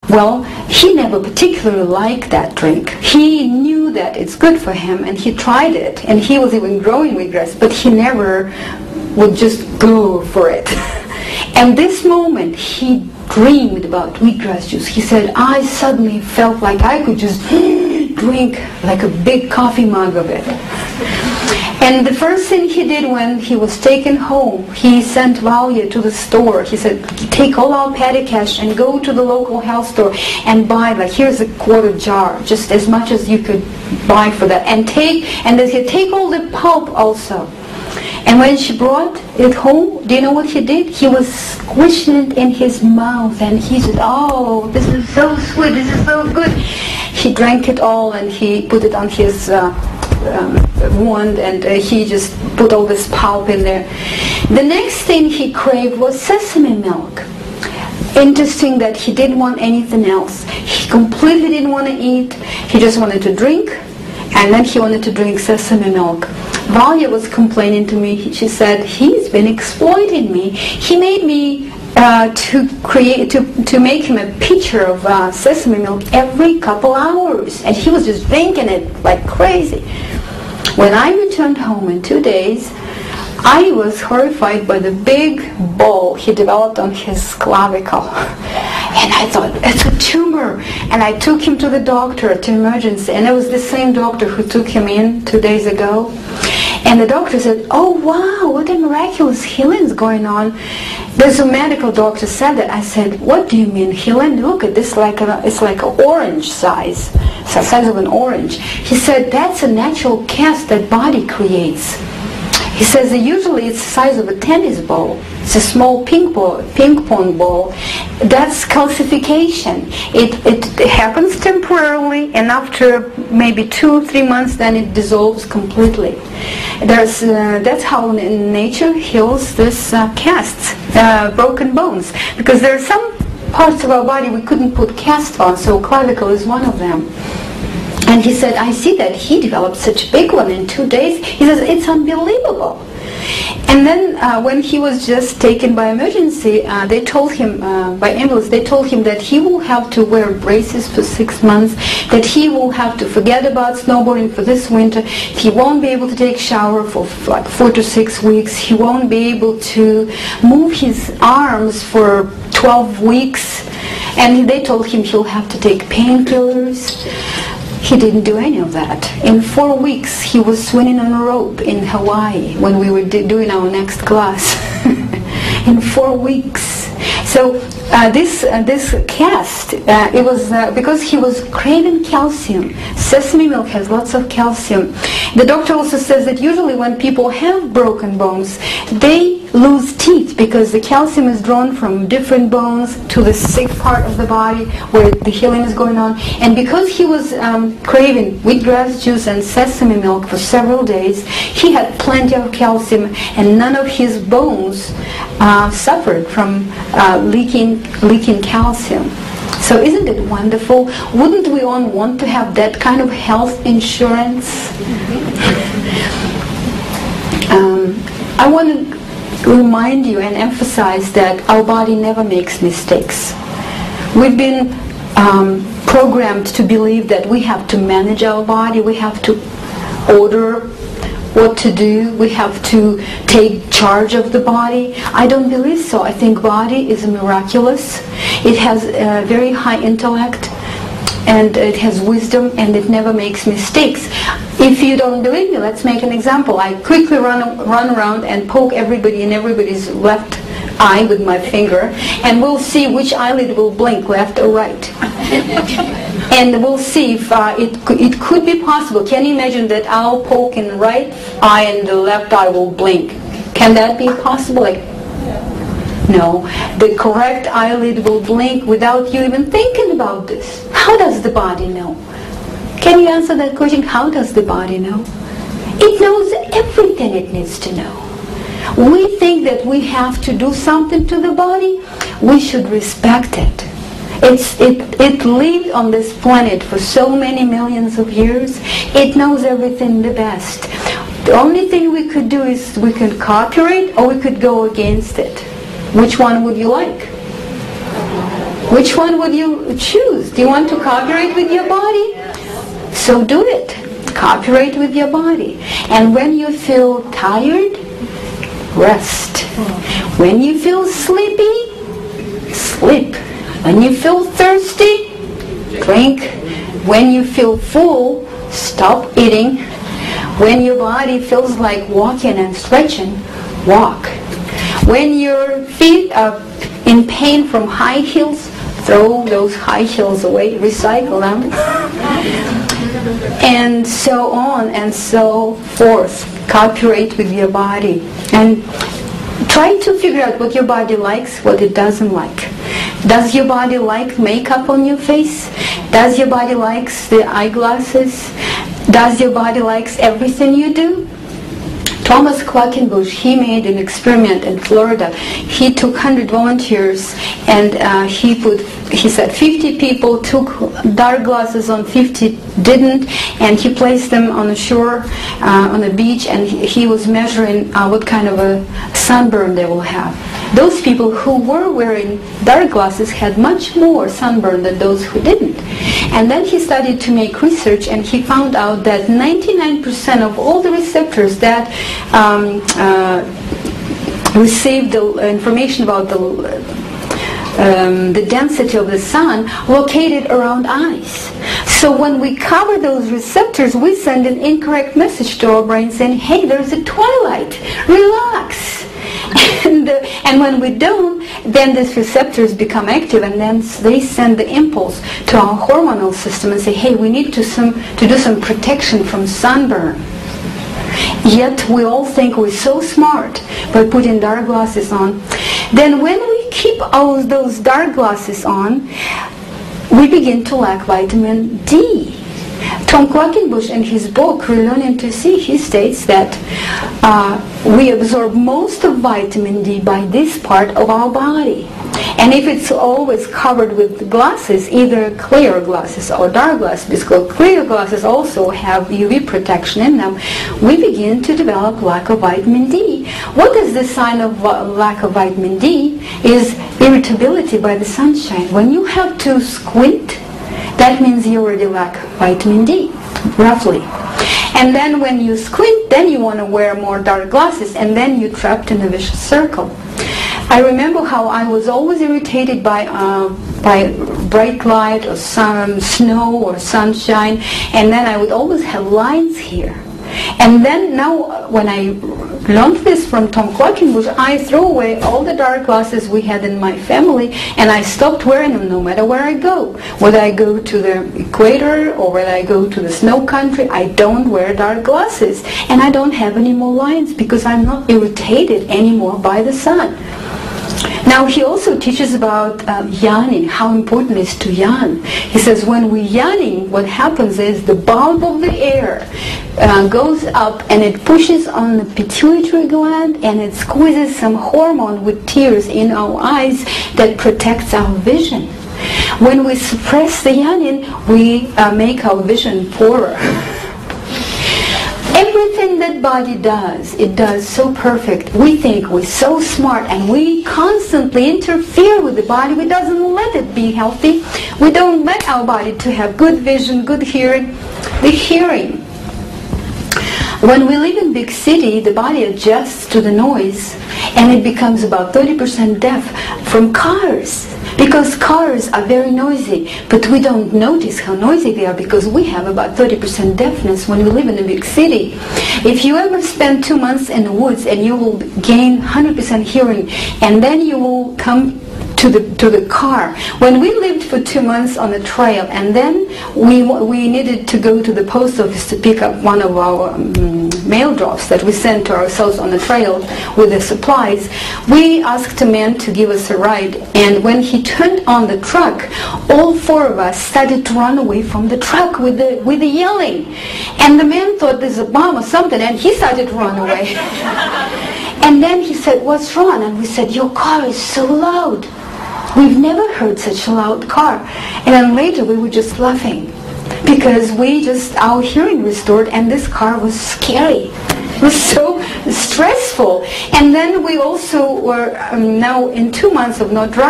Well, he never particularly liked that drink. He knew that it's good for him, and he tried it, and he was even growing wheatgrass, but he never would just go for it. And this moment, he dreamed about wheatgrass juice. He said, I suddenly felt like I could just drink like a big coffee mug of it. And the first thing he did when he was taken home, he sent Valya to the store. He said, take all our petty cash and go to the local health store and buy, like, here's a quarter jar, just as much as you could buy for that. And then he take all the pulp also. And when she brought it home, do you know what he did? He was squishing it in his mouth, and he said, oh, this is so sweet, this is so good. He drank it all, and he put it on his wand, and he just put all this pulp in there. The next thing he craved was sesame milk. Interesting that he didn't want anything else. He completely didn't want to eat. He just wanted to drink, and then he wanted to drink sesame milk. Valya was complaining to me. She said, he's been exploiting me. He made me to make him a pitcher of sesame milk every couple hours, and he was just drinking it like crazy. When I returned home in 2 days, I was horrified by the big ball he developed on his clavicle. And I thought, it's a tumor. And I took him to the doctor, to emergency. And it was the same doctor who took him in 2 days ago. And the doctor said, oh wow, what a miraculous healing is going on. There's a medical doctor said that. I said, what do you mean healing? Look at this, it's like an orange size. It's the size of an orange. He said, that's a natural cast that body creates. He says that usually it's the size of a tennis ball. It's a small ping pong ball. That's calcification. It happens temporarily, and after maybe 2-3 months, then it dissolves completely. That's how nature heals this casts, broken bones. Because there are some parts of our body we couldn't put cast on, so clavicle is one of them. And he said, I see that he developed such a big one in 2 days. He says, it's unbelievable. And then when he was just taken by emergency, they told him, by ambulance, they told him that he will have to wear braces for 6 months, that he will have to forget about snowboarding for this winter, he won't be able to take shower for like 4 to 6 weeks, he won't be able to move his arms for 12 weeks, and they told him he'll have to take painkillers. He didn't do any of that. In 4 weeks, he was swinging on a rope in Hawaii when we were doing our next class. In 4 weeks. So this cast, it was because he was craving calcium. Sesame milk has lots of calcium. The doctor also says that usually when people have broken bones, they lose teeth because the calcium is drawn from different bones to the sick part of the body where the healing is going on. And because he was craving wheatgrass juice and sesame milk for several days, he had plenty of calcium, and none of his bones suffered from leaking calcium. So isn't it wonderful? Wouldn't we all want to have that kind of health insurance? I want to remind you and emphasize that our body never makes mistakes. We've been programmed to believe that we have to manage our body, we have to order what to do, we have to take charge of the body. I don't believe so. I think body is miraculous. It has a very high intellect, and it has wisdom, and it never makes mistakes. If you don't believe me, let's make an example. I quickly run around and poke everybody in everybody's left eye with my finger, and we'll see which eyelid will blink, left or right. And we'll see if it could be possible. Can you imagine that I'll poke in the right eye and the left eye will blink? Can that be possible? No. The correct eyelid will blink without you even thinking about this. How does the body know? Can you answer that question? How does the body know? It knows everything it needs to know. We think that we have to do something to the body. We should respect it. It lived on this planet for so many millions of years. It knows everything the best. The only thing we could do is we could cooperate or we could go against it. Which one would you like? Which one would you choose? Do you want to cooperate with your body? So do it. Cooperate with your body. And when you feel tired, rest. When you feel sleepy, sleep. When you feel thirsty, drink. When you feel full, stop eating. When your body feels like walking and stretching, walk. When your feet are in pain from high heels, throw those high heels away, recycle them. And so on and so forth. Cooperate with your body. And try to figure out what your body likes, what it doesn't like. Does your body like makeup on your face? Does your body likes the eyeglasses? Does your body likes everything you do? Thomas Quackenbush, he made an experiment in Florida. He took 100 volunteers and he said 50 people took dark glasses on, 50 didn't, and he placed them on the shore, on the beach, and he was measuring what kind of a sunburn they will have. Those people who were wearing dark glasses had much more sunburn than those who didn't. And then he started to make research, and he found out that 99% of all the receptors that receive the information about the density of the sun located around eyes. So when we cover those receptors, we send an incorrect message to our brain saying, hey, there's a twilight, relax. And when we don't, then these receptors become active, and then they send the impulse to our hormonal system and say, hey, we need to do some protection from sunburn. Yet we all think we're so smart by putting dark glasses on. Then when we keep all those dark glasses on, we begin to lack vitamin D. Tom Quackenbush, in his book Relearning to See, he states that we absorb most of vitamin D by this part of our body. And if it's always covered with glasses, either clear glasses or dark glasses, because clear glasses also have UV protection in them, we begin to develop lack of vitamin D. What is the sign of lack of vitamin D? Is irritability by the sunshine. When you have to squint, that means you already lack vitamin D, roughly. And then when you squint, then you want to wear more dark glasses, and then you're trapped in a vicious circle. I remember how I was always irritated by bright light or snow or sunshine, and then I would always have lines here. And then now, when I learned this from Tom Quackenbush, I threw away all the dark glasses we had in my family, and I stopped wearing them no matter where I go. Whether I go to the equator or whether I go to the snow country, I don't wear dark glasses. And I don't have any more lines because I'm not irritated anymore by the sun. Now he also teaches about yawning, how important it is to yawn. He says when we're yawning, what happens is the bulb of the air goes up and it pushes on the pituitary gland and it squeezes some hormone with tears in our eyes that protects our vision. When we suppress the yawning, we make our vision poorer. Everything that body does, it does so perfect. We think we're so smart and we constantly interfere with the body. We don't let it be healthy. We don't let our body to have good vision, good hearing. The hearing. When we live in big city, the body adjusts to the noise and it becomes about 30% deaf from cars. Because cars are very noisy, but we don't notice how noisy they are because we have about 30% deafness when we live in a big city. If you ever spend 2 months in the woods and you will gain 100% hearing, and then you will come to the car. When we lived for 2 months on the trail, and then we needed to go to the post office to pick up one of our mail drops that we sent to ourselves on the trail with the supplies, we asked a man to give us a ride, and when he turned on the truck, all 4 of us started to run away from the truck with the yelling. And the man thought there's a bomb or something, and he started to run away. And then he said, what's wrong? And we said, your car is so loud. We've never heard such a loud car. And then later we were just laughing because our hearing restored, and this car was scary. It was so stressful. And then we also were now in 2 months of not driving.